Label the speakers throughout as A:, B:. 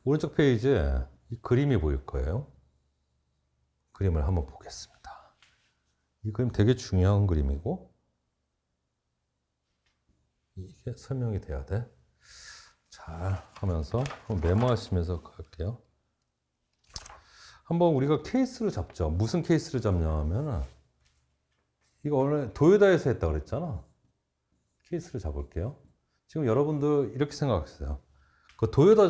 A: 오른쪽 페이지에 이 그림이 보일 거예요. 그림을 한번 보겠습니다. 이 그림 되게 중요한 그림이고 이게 설명이 돼야 돼. 잘 하면서 메모하시면서 갈게요. 한번 우리가 케이스를 잡죠. 무슨 케이스를 잡냐면 이거 오늘 도요다에서 했다 그랬잖아. 케이스를 잡을게요. 지금 여러분들 이렇게 생각하세요. 그 도요다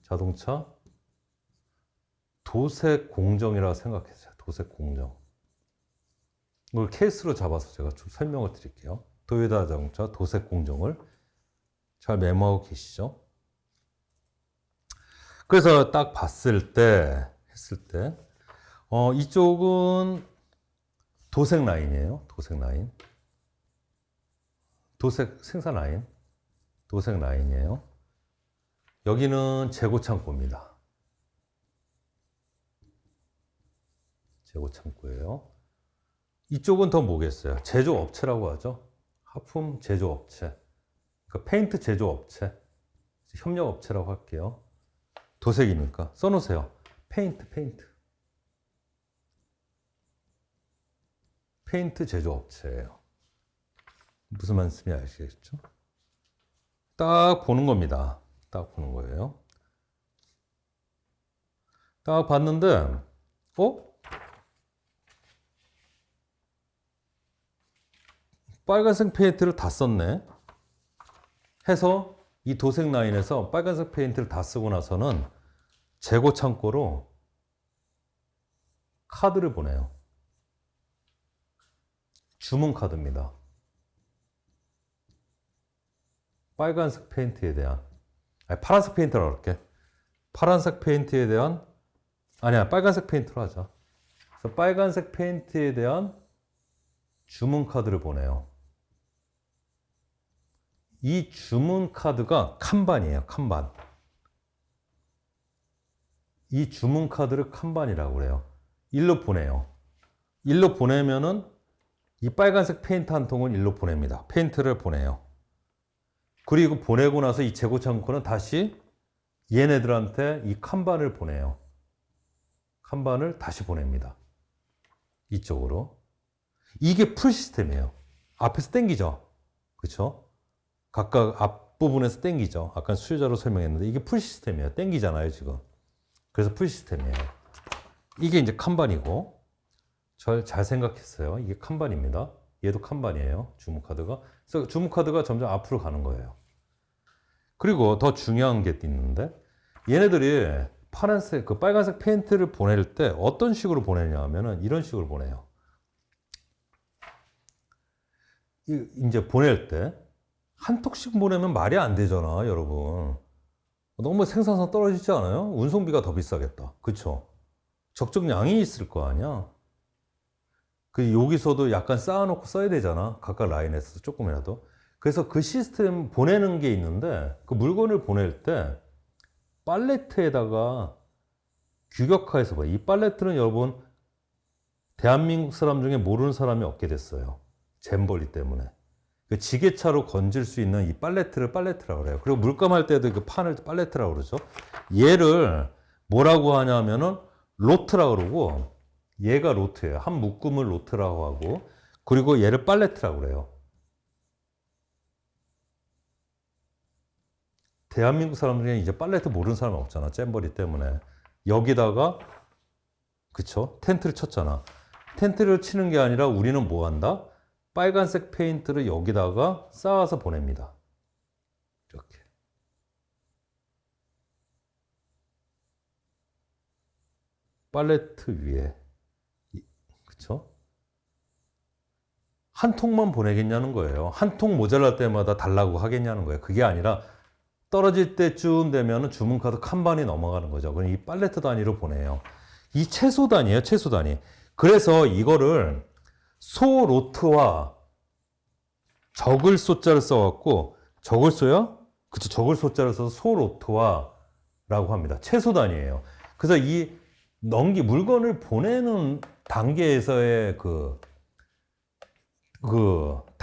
A: 자동차 도색 공정이라고 생각했어요. 도색 공정. 이걸 케이스로 잡아서 제가 좀 설명을 드릴게요. 도요다 자동차 도색 공정을 잘 메모하고 계시죠? 그래서 딱 했을 때, 이쪽은 도색 라인이에요. 도색 라인. 도색 생산 라인. 도색 라인이에요. 여기는 재고 창고입니다. 재고 창고예요. 이쪽은 더 뭐겠어요? 제조업체라고 하죠. 하품 제조업체. 그러니까 페인트 제조업체. 협력업체라고 할게요. 도색이니까. 써놓으세요. 페인트. 페인트 제조업체예요. 무슨 말씀인지 아시겠죠? 딱 보는 겁니다. 딱 보는 거예요. 딱 봤는데, 빨간색 페인트를 다 썼네. 해서 이 도색 라인에서 빨간색 페인트를 다 쓰고 나서는 재고 창고로 카드를 보내요. 주문 카드입니다. 빨간색 페인트에 대한, 파란색 페인트라고 할게. 파란색 페인트에 대한, 빨간색 페인트로 하자. 그래서 빨간색 페인트에 대한 주문 카드를 보내요. 이 주문 카드가 칸반이에요. 칸반. 이 주문 카드를 칸반이라고 그래요. 일로 보내요. 일로 보내면은 이 빨간색 페인트 한 통은 일로 보냅니다. 페인트를 보내요. 그리고 보내고 나서 이 재고 창고는 다시 얘네들한테 이 칸반을 보내요. 칸반을 다시 보냅니다. 이쪽으로. 이게 풀 시스템이에요. 앞에서 땡기죠. 그렇죠? 각각 앞부분에서 땡기죠. 아까 수요자로 설명했는데 이게 풀 시스템이에요. 땡기잖아요, 지금. 그래서 풀 시스템이에요. 이게 이제 칸반이고 잘 생각했어요. 이게 칸반입니다. 얘도 칸반이에요. 주문카드가. 그래서 주문카드가 점점 앞으로 가는 거예요. 그리고 더 중요한 게 있는데 얘네들이 파란색, 빨간색 페인트를 보낼 때 어떤 식으로 보내냐 하면은 이런 식으로 보내요. 이제 보낼 때 한 톡씩 보내면 말이 안 되잖아, 여러분. 너무 생산성 떨어지지 않아요? 운송비가 더 비싸겠다. 그쵸? 적정량이 있을 거 아니야? 여기서도 약간 쌓아놓고 써야 되잖아. 각각 라인에서 조금이라도. 그래서 그 시스템 보내는 게 있는데 그 물건을 보낼 때 팔레트에다가 규격화해서 봐요. 이 팔레트는 여러분 대한민국 사람 중에 모르는 사람이 없게 됐어요. 잼버리 때문에. 그 지게차로 건질 수 있는 이 팔레트를 팔레트라고 그래요. 그리고 물감할 때도 그 판을 팔레트라고 그러죠. 얘를 뭐라고 하냐면은 로트라고 그러고 얘가 로트예요. 한 묶음을 로트라고 하고 그리고 얘를 팔레트라고 그래요. 대한민국 사람 중에 이제 팔레트 모르는 사람 없잖아. 잼버리 때문에. 여기다가 그쵸? 텐트를 쳤잖아. 텐트를 치는 게 아니라 우리는 뭐 한다? 빨간색 페인트를 여기다가 쌓아서 보냅니다. 이렇게. 팔레트 위에. 그쵸? 한 통만 보내겠냐는 거예요. 한 통 모자랄 때마다 달라고 하겠냐는 거예요. 그게 아니라 떨어질 때쯤 되면 주문카드 칸반이 넘어가는 거죠. 그럼 이 팔레트 단위로 보내요. 이 최소 단위예요. 최소 단위. 그래서 이거를 소로트와 적을 소자를 써갖고 적을 소야? 그쵸. 적을 소자를 써서 소로트와 라고 합니다. 최소 단위예요. 그래서 이 물건을 보내는 단계에서의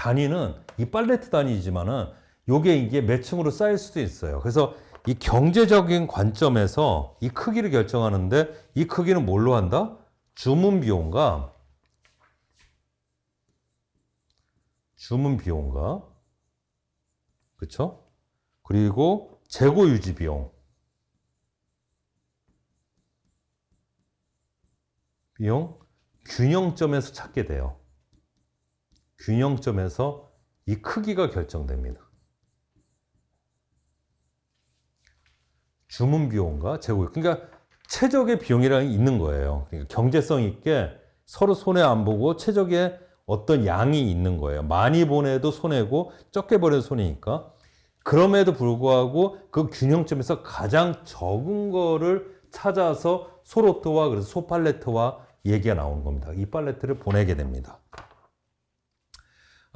A: 단위는 이 팔레트 단위이지만은 요게 이게 몇 층으로 쌓일 수도 있어요. 그래서 이 경제적인 관점에서 이 크기를 결정하는데 이 크기는 뭘로 한다? 주문 비용과 그쵸? 그리고 재고 유지 비용 균형점에서 찾게 돼요. 균형점에서 이 크기가 결정됩니다. 주문 비용과 재고, 그러니까 최적의 비용이라는 게 있는 거예요. 그러니까 경제성 있게 서로 손해 안 보고 최적의 어떤 양이 있는 거예요. 많이 보내도 손해고 적게 보내도 손해니까. 그럼에도 불구하고 그 균형점에서 가장 적은 거를 찾아서 소로트와 그래서 소팔레트와 얘기가 나오는 겁니다. 이 팔레트를 보내게 됩니다.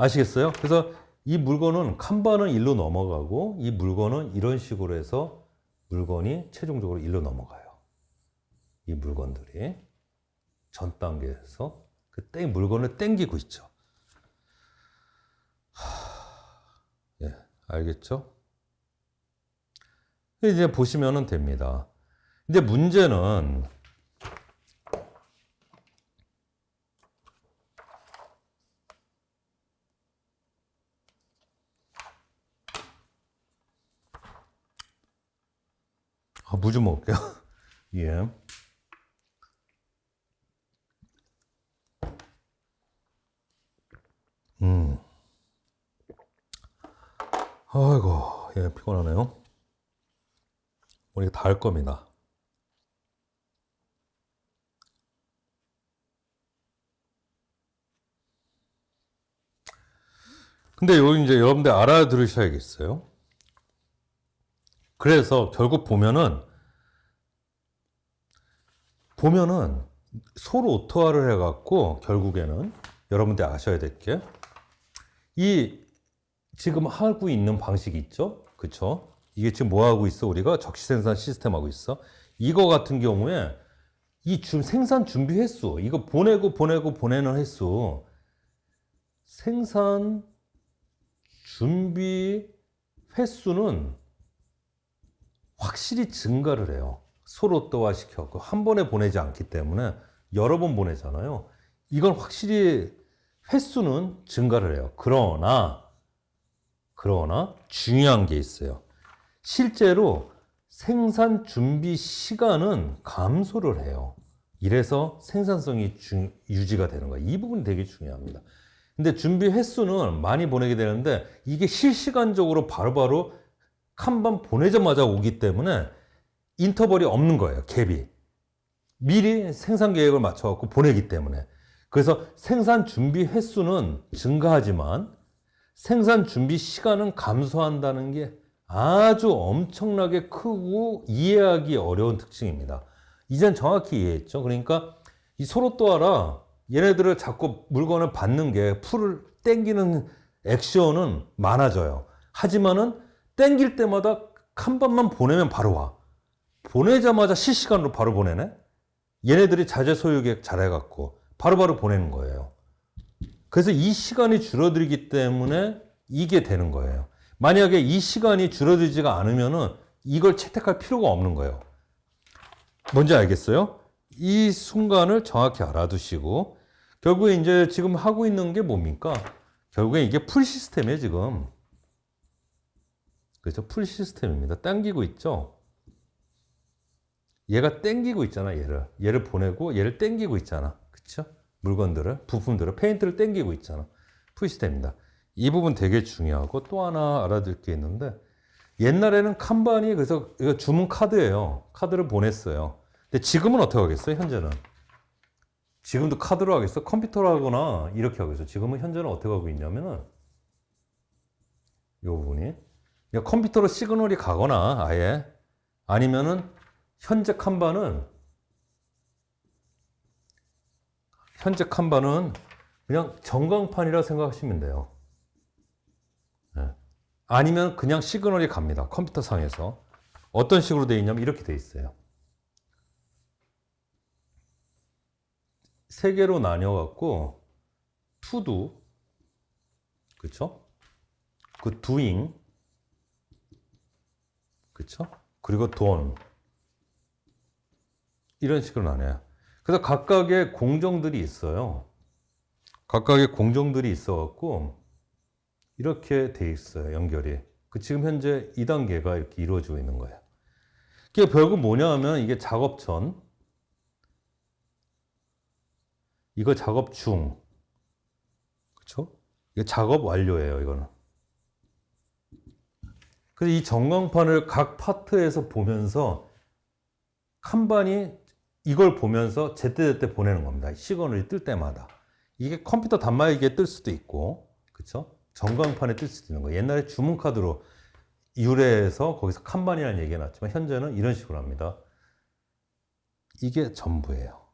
A: 아시겠어요? 그래서 이 물건은 칸반은 일로 넘어가고 이 물건은 이런 식으로 해서 물건이 최종적으로 일로 넘어가요. 이 물건들이 전 단계에서 그 물건을 땡기고 있죠. 예, 알겠죠? 이제 보시면 됩니다. 근데 문제는 무 좀 먹을게요. 예. 아이고, 예, 피곤하네요. 우리가 다 할 겁니다. 근데 요 이제 여러분들 알아들으셔야겠어요. 그래서 결국 보면은 서로 오토화를 해갖고 결국에는 여러분들 아셔야 될 게 이 지금 하고 있는 방식이 있죠, 그쵸? 이게 지금 뭐 하고 있어? 우리가 적시생산 시스템 하고 있어. 이거 같은 경우에 이 생산 준비 횟수, 이거 보내는 횟수, 생산 준비 횟수는 확실히 증가를 해요. 서로 오토화 시켜서 한 번에 보내지 않기 때문에 여러 번 보내잖아요. 이건 확실히 횟수는 증가를 해요. 그러나 중요한 게 있어요. 실제로 생산 준비 시간은 감소를 해요. 이래서 생산성이 유지가 되는 거예요. 이 부분이 되게 중요합니다. 근데 준비 횟수는 많이 보내게 되는데 이게 실시간적으로 바로바로 칸반 보내자마자 오기 때문에 인터벌이 없는 거예요. 갭이. 미리 생산 계획을 맞춰갖고 보내기 때문에. 그래서 생산 준비 횟수는 증가하지만 생산 준비 시간은 감소한다는 게 아주 엄청나게 크고 이해하기 어려운 특징입니다. 이젠 정확히 이해했죠. 그러니까 이 소로또하라 얘네들을 자꾸 물건을 받는 게 풀을 땡기는 액션은 많아져요. 하지만은 땡길 때마다 칸반만 보내면 바로 와. 보내자마자 실시간으로 바로 보내네. 얘네들이 자재 소유 계획 잘해갖고 바로바로 보내는 거예요. 그래서 이 시간이 줄어들기 때문에 이게 되는 거예요. 만약에 이 시간이 줄어들지가 않으면은 이걸 채택할 필요가 없는 거예요. 뭔지 알겠어요? 이 순간을 정확히 알아두시고 결국에 이제 지금 하고 있는 게 뭡니까? 결국에 이게 풀 시스템이에요, 지금. 그렇죠? 풀 시스템입니다. 당기고 있죠? 얘가 땡기고 있잖아, 얘를 보내고 얘를 땡기고 있잖아. 그쵸? 물건들을, 부품들을, 페인트를 땡기고 있잖아. 풀시스템입니다. 이 부분 되게 중요하고 또 하나 알아둘 게 있는데 옛날에는 칸반이 그래서 이거 주문 카드예요. 카드를 보냈어요. 근데 지금은 어떻게 하겠어요, 현재는? 지금도 카드로 하겠어? 컴퓨터로 하거나 이렇게 하겠어. 지금은 현재는 어떻게 하고 있냐면은 이 부분이 컴퓨터로 시그널이 가거나 아예 아니면은 현재 칸반은 그냥 전광판이라 생각하시면 돼요. 네. 아니면 그냥 시그널이 갑니다. 컴퓨터 상에서. 어떤 식으로 되어 있냐면 이렇게 되어 있어요. 세 개로 나뉘어 갖고 투두 그쵸? 그 doing, 그쵸? 그리고 done. 이런 식으로 나눠요. 그래서 각각의 공정들이 있어요. 각각의 공정들이 있어갖고 이렇게 돼 있어요. 연결이. 그 지금 현재 2단계가 이렇게 이루어지고 있는 거예요. 이게 결국 뭐냐 하면 이게 작업 전, 이거 작업 중, 그쵸? 이게 작업 완료예요, 이거는. 그래서 이 전광판을 각 파트에서 보면서 칸반이 이걸 보면서 제때제때 보내는 겁니다. 시그널이 뜰 때마다. 이게 컴퓨터 단말기에 뜰 수도 있고, 그쵸? 전광판에 뜰 수도 있는 거예요. 옛날에 주문카드로 유래해서 거기서 칸반이라는 얘기가 났지만 현재는 이런 식으로 합니다. 이게 전부예요.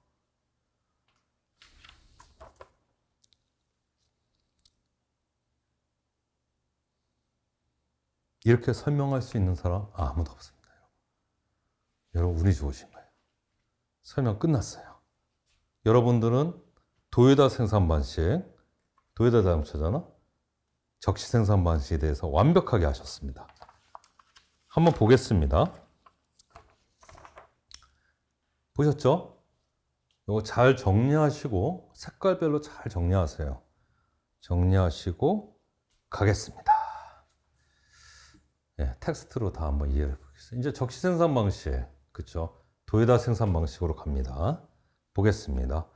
A: 이렇게 설명할 수 있는 사람 아무도 없습니다. 여러분 운이 좋으신 거예요. 설명 끝났어요. 여러분들은 도요타 생산 방식, 도요타 자동차잖아. 적시 생산 방식에 대해서 완벽하게 아셨습니다. 한번 보겠습니다. 보셨죠? 이거 잘 정리하시고 색깔별로 잘 정리하세요. 정리하시고 가겠습니다. 예, 텍스트로 다 한번 이해를 해보겠습니다. 이제 적시 생산 방식, 그쵸? 도요타 생산 방식으로 갑니다. 보겠습니다.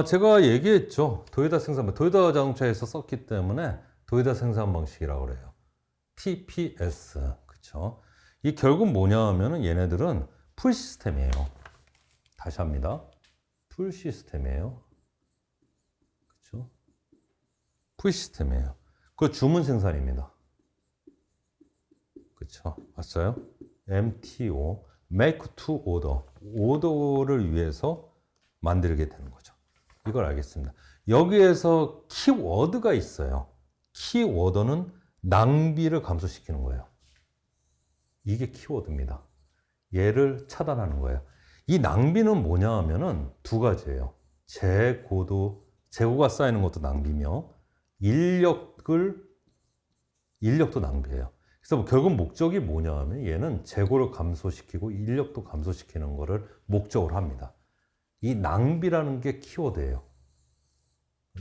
A: 제가 얘기했죠. 도요타 생산, 도요타 자동차에서 썼기 때문에 도요타 생산 방식이라고 그래요. TPS, 그쵸? 이 결국 뭐냐 하면은 얘네들은 풀 시스템이에요. 다시 합니다. 풀 시스템이에요. 그쵸? 풀 시스템이에요. 그 주문 생산입니다. 그쵸? 맞아요? MTO, Make to Order. 오더를 위해서 만들게 되는 거죠. 이걸 알겠습니다. 여기에서 키워드가 있어요. 키워드는 낭비를 감소시키는 거예요. 이게 키워드입니다. 얘를 차단하는 거예요. 이 낭비는 뭐냐 하면은 두 가지예요. 재고가 쌓이는 것도 낭비며 인력도 낭비예요. 그래서 결국 목적이 뭐냐 하면 얘는 재고를 감소시키고 인력도 감소시키는 것을 목적으로 합니다. 이 낭비라는 게 키워드예요.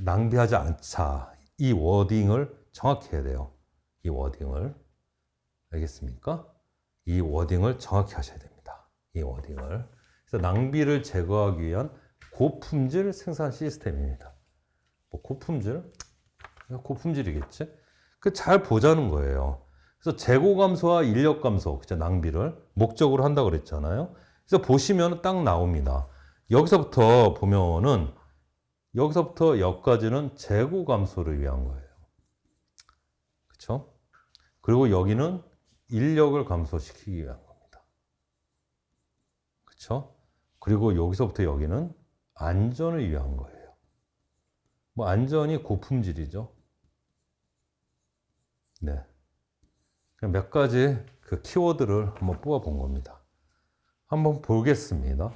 A: 낭비하지 않자. 이 워딩을 정확히 해야 돼요. 이 워딩을. 알겠습니까? 이 워딩을 정확히 하셔야 됩니다. 이 워딩을. 그래서 낭비를 제거하기 위한 고품질 생산 시스템입니다. 뭐 고품질이겠지? 그 잘 보자는 거예요. 그래서 재고 감소와 인력 감소, 그죠? 낭비를 목적으로 한다고 그랬잖아요. 그래서 보시면 딱 나옵니다. 여기서부터 보면은 여기서부터 여기까지는 재고 감소를 위한 거예요. 그렇죠? 그리고 여기는 인력을 감소시키기 위한 겁니다. 그렇죠? 그리고 여기서부터 여기는 안전을 위한 거예요. 뭐 안전이 고품질이죠. 네. 몇 가지 그 키워드를 한번 뽑아본 겁니다. 한번 보겠습니다.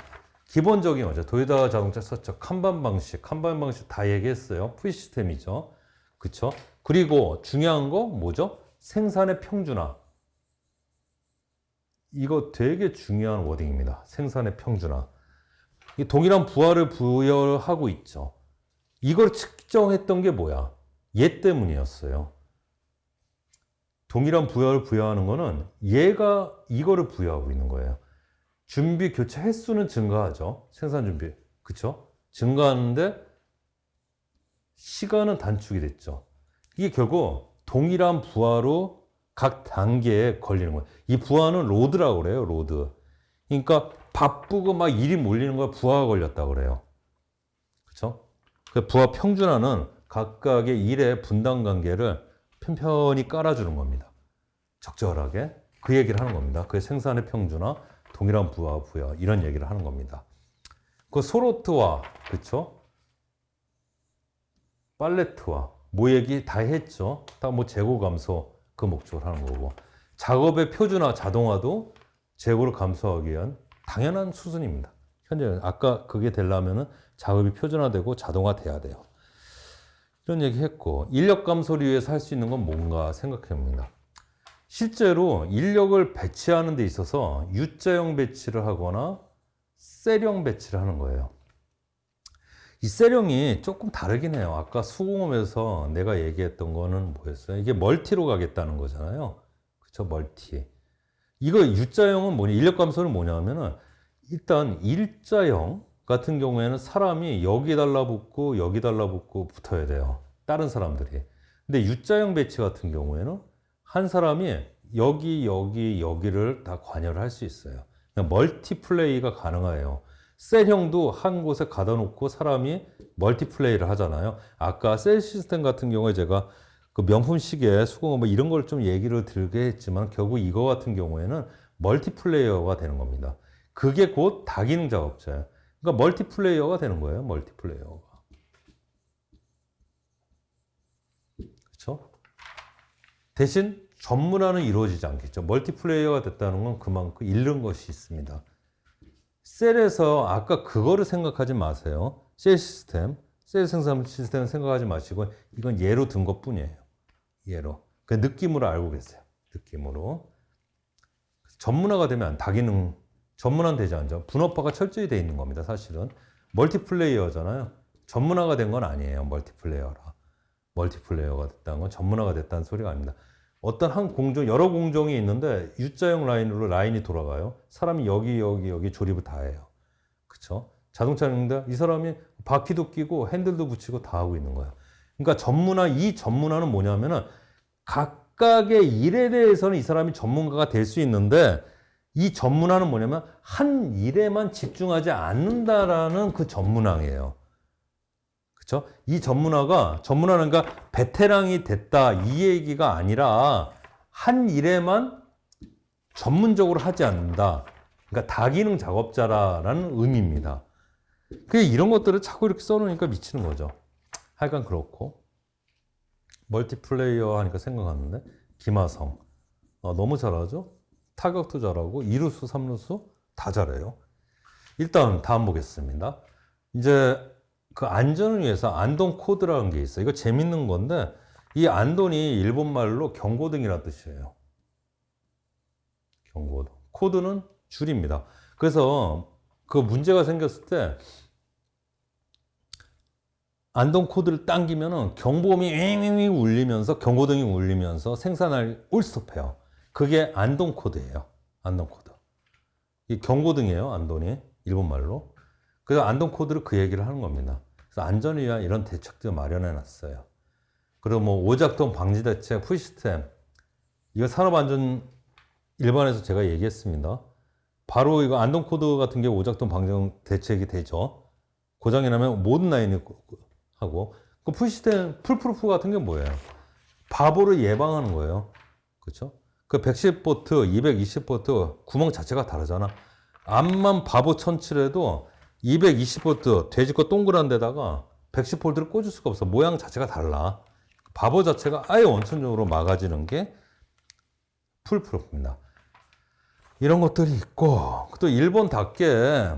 A: 기본적인 거죠. 도요타 자동차 썼죠. 칸반 방식 다 얘기했어요. 풀 시스템이죠. 그쵸? 그리고 중요한 거 뭐죠? 생산의 평준화. 이거 되게 중요한 워딩입니다. 생산의 평준화. 이 동일한 부하를 부여하고 있죠. 이걸 측정했던 게 뭐야? 얘 때문이었어요. 동일한 부여를 부여하는 거는 얘가 이거를 부여하고 있는 거예요. 준비 교체 횟수는 증가하죠. 생산 준비. 그쵸? 증가하는데 시간은 단축이 됐죠. 이게 결국 동일한 부하로 각 단계에 걸리는 거예요. 이 부하는 로드라고 그래요. 로드. 그러니까 바쁘고 막 일이 몰리는 거야. 부하가 걸렸다고 그래요. 그쵸? 그 부하 평준화는 각각의 일의 분담 관계를 편편히 깔아주는 겁니다. 적절하게. 그 얘기를 하는 겁니다. 그게 생산의 평준화, 동일한 부하, 부여 이런 얘기를 하는 겁니다. 그 소로트와 그쵸? 팔레트와 뭐 얘기 다 했죠. 다 뭐 재고 감소 그 목적으로 하는 거고 작업의 표준화, 자동화도 재고를 감소하기 위한 당연한 수순입니다. 현재 아까 그게 되려면은 작업이 표준화되고 자동화돼야 돼요. 이런 얘기 했고, 인력 감소를 위해서 할 수 있는 건 뭔가 생각해 봅니다. 실제로 인력을 배치하는 데 있어서 U자형 배치를 하거나 셀형 배치를 하는 거예요. 이 셀형이 조금 다르긴 해요. 아까 수공업에서 내가 얘기했던 거는 뭐였어요? 이게 멀티로 가겠다는 거잖아요. 그쵸? 멀티. 이거 U자형은 뭐냐? 인력 감소는 뭐냐면은 일단 일자형 같은 경우에는 사람이 여기 달라붙고 여기 달라붙고 붙어야 돼요. 다른 사람들이. 근데 U자형 배치 같은 경우에는 한 사람이 여기를 다 관여를 할 수 있어요. 멀티플레이가 가능해요. 셀형도 한 곳에 가다 놓고 사람이 멀티플레이를 하잖아요. 아까 셀 시스템 같은 경우에 제가 그 명품 시계, 수공업 뭐 이런 걸 좀 얘기를 들게 했지만 결국 이거 같은 경우에는 멀티플레이어가 되는 겁니다. 그게 곧 다기능 작업자예요. 그러니까 멀티플레이어가 되는 거예요. 멀티플레이어가. 그렇죠? 대신 전문화는 이루어지지 않겠죠. 멀티플레이어가 됐다는 건 그만큼 잃는 것이 있습니다. 셀에서 아까 그거를 생각하지 마세요. 셀 시스템, 셀 생산 시스템을 생각하지 마시고 이건 예로 든 것뿐이에요. 예로. 그 느낌으로 알고 계세요. 느낌으로. 전문화가 되면 다기능 전문화는 되지 않죠. 분업화가 철저히 되어 있는 겁니다. 사실은 멀티플레이어잖아요. 전문화가 된 건 아니에요. 멀티플레이어라. 멀티플레이어가 됐다는 건 전문화가 됐다는 소리가 아닙니다. 어떤 한 공정, 여러 공정이 있는데 U자형 라인으로 라인이 돌아가요. 사람이 여기 조립을 다 해요. 그쵸? 자동차인데 이 사람이 바퀴도 끼고 핸들도 붙이고 다 하고 있는 거예요. 그러니까 이 전문화는 뭐냐면은 각각의 일에 대해서는 이 사람이 전문가가 될 수 있는데 이 전문화는 뭐냐면 한 일에만 집중하지 않는다라는 그 전문화예요. 그렇죠? 이 전문화는 그러니까 베테랑이 됐다 이 얘기가 아니라 한 일에만 전문적으로 하지 않는다. 그러니까 다기능 작업자라는 의미입니다. 이런 것들을 자꾸 이렇게 써놓으니까 미치는 거죠. 하여간 그렇고 멀티플레이어 하니까 생각하는데 김하성 너무 잘하죠? 타격도 잘하고 2루수, 3루수 다 잘해요. 일단 다음 보겠습니다. 이제 그 안전을 위해서 안돈 코드라는 게 있어요. 이거 재밌는 건데 이 안돈이 일본말로 경고등이라는 뜻이에요. 경고등. 코드는 줄입니다. 그래서 그 문제가 생겼을 때 안돈 코드를 당기면은 경보음이 윙윙 울리면서 경고등이 울리면서 생산을 올스톱해요. 그게 안돈 코드예요. 안돈 코드. 이 경고등이에요. 안돈이 일본말로. 그래서 안돈 코드를 그 얘기를 하는 겁니다. 그래서 안전을 위한 이런 대책들 마련해 놨어요. 그리고 뭐 오작동 방지 대책, 푸시스템. 이거 산업안전 일반에서 제가 얘기했습니다. 바로 이거 안돈 코드 같은 게 오작동 방지 대책이 되죠. 고장이 나면 모든 라인이 하고 그 푸시스템 풀프루프 같은 게 뭐예요? 바보를 예방하는 거예요. 그렇죠? 그 110V, 220V 구멍 자체가 다르잖아. 암만 바보 천칠해도 220V 돼지거 동그란 데다가 110V를 꽂을 수가 없어. 모양 자체가 달라. 바보 자체가 아예 원천적으로 막아지는 게 풀프루프입니다. 이런 것들이 있고 또 일본답게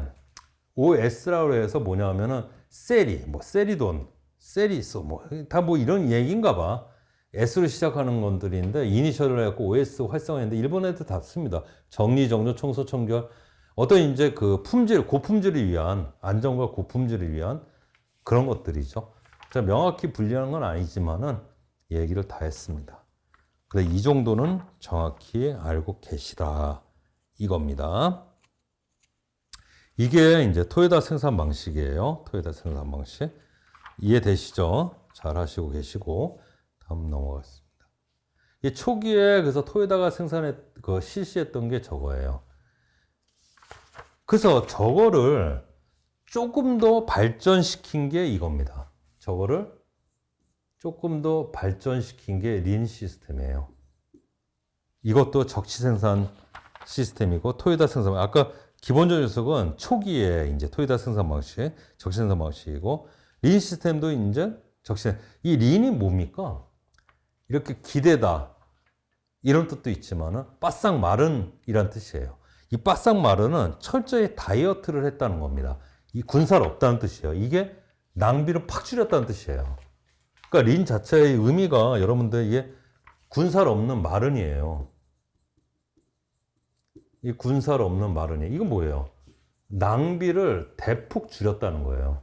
A: OS라고 해서 뭐냐면은 세리, 뭐 세리돈, 세리소 뭐 다 뭐 이런 얘기인가 봐. S로 시작하는 것들인데 이니셜을 해갖고 OS 활성화했는데 일본 애들 다 씁니다. 정리정돈, 청소, 청결 어떤 이제 그 품질, 고품질을 위한 안전과 고품질을 위한 그런 것들이죠. 자, 명확히 분리하는 건 아니지만은 얘기를 다 했습니다. 그래 이 정도는 정확히 알고 계시라 이겁니다. 이게 이제 토요다 생산 방식이에요. 토요다 생산 방식 이해되시죠? 잘 하시고 계시고 다음 넘어가겠습니다. 이 초기에 그래서 토요다가 실시했던 게 저거예요. 그래서 저거를 조금 더 발전시킨 게 이겁니다. 저거를 조금 더 발전시킨 게 린 시스템이에요. 이것도 적시 생산 시스템이고 토요다 생산 아까 기본적 녀석은 초기에 이제 토요다 생산 방식, 적시 생산 방식이고 린 시스템도 이제 적시. 이 린이 뭡니까? 이렇게 기대다 이런 뜻도 있지만은 바싹 마른 이란 뜻이에요. 이 바싹 마른은 철저히 다이어트를 했다는 겁니다. 이 군살 없다는 뜻이에요. 이게 낭비를 팍 줄였다는 뜻이에요. 그러니까 린 자체의 의미가 여러분들 이게 군살 없는 마른이에요. 이 군살 없는 마른이. 이건 뭐예요? 낭비를 대폭 줄였다는 거예요.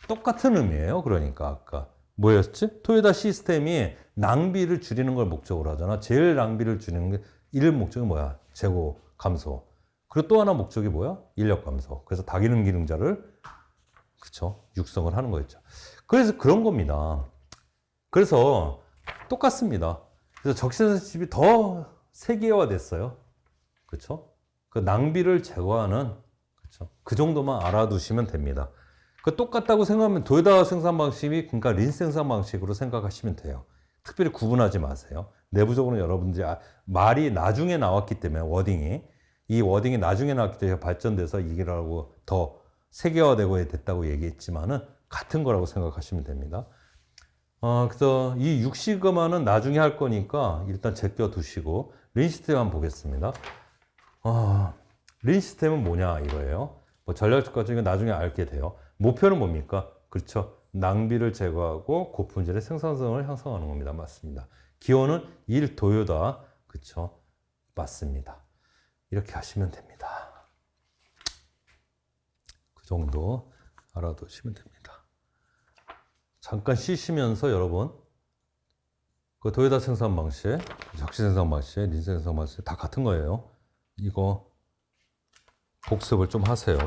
A: 똑같은 의미예요. 그러니까 아까 뭐였지? 토요다 시스템이 낭비를 줄이는 걸 목적으로 하잖아. 제일 낭비를 줄이는 게 일 목적이 뭐야? 재고 감소. 그리고 또 하나 목적이 뭐야? 인력 감소. 그래서 다기능 기능자를 그쵸? 육성을 하는 거였죠. 그래서 그런 겁니다. 그래서 똑같습니다. 그래서 적시선집이 더 세계화됐어요. 그쵸? 그 낭비를 제거하는 그쵸? 그 정도만 알아두시면 됩니다. 그 똑같다고 생각하면 도요다 생산 방식이 그러니까 린 생산 방식으로 생각하시면 돼요. 특별히 구분하지 마세요. 내부적으로 여러분들이 말이 나중에 나왔기 때문에 이 워딩이 나중에 나왔기 때문에 발전돼서 이게라고 더 세계화되고 됐다고 얘기했지만은 같은 거라고 생각하시면 됩니다. 그래서 이 6시그마는 나중에 할 거니까 일단 제껴 두시고 린 시스템 한번 보겠습니다. 린 시스템은 뭐냐 이거예요. 뭐 전략적 과정은 나중에 알게 돼요. 목표는 뭡니까? 그렇죠. 낭비를 제거하고 고품질의 생산성을 향상하는 겁니다. 맞습니다. 기호는 1 도요다. 그렇죠. 맞습니다. 이렇게 하시면 됩니다. 그 정도 알아두시면 됩니다. 잠깐 쉬시면서 여러분 그 도요다 생산 방식, 적시 생산 방식, 린 생산 방식 다 같은 거예요. 이거 복습을 좀 하세요.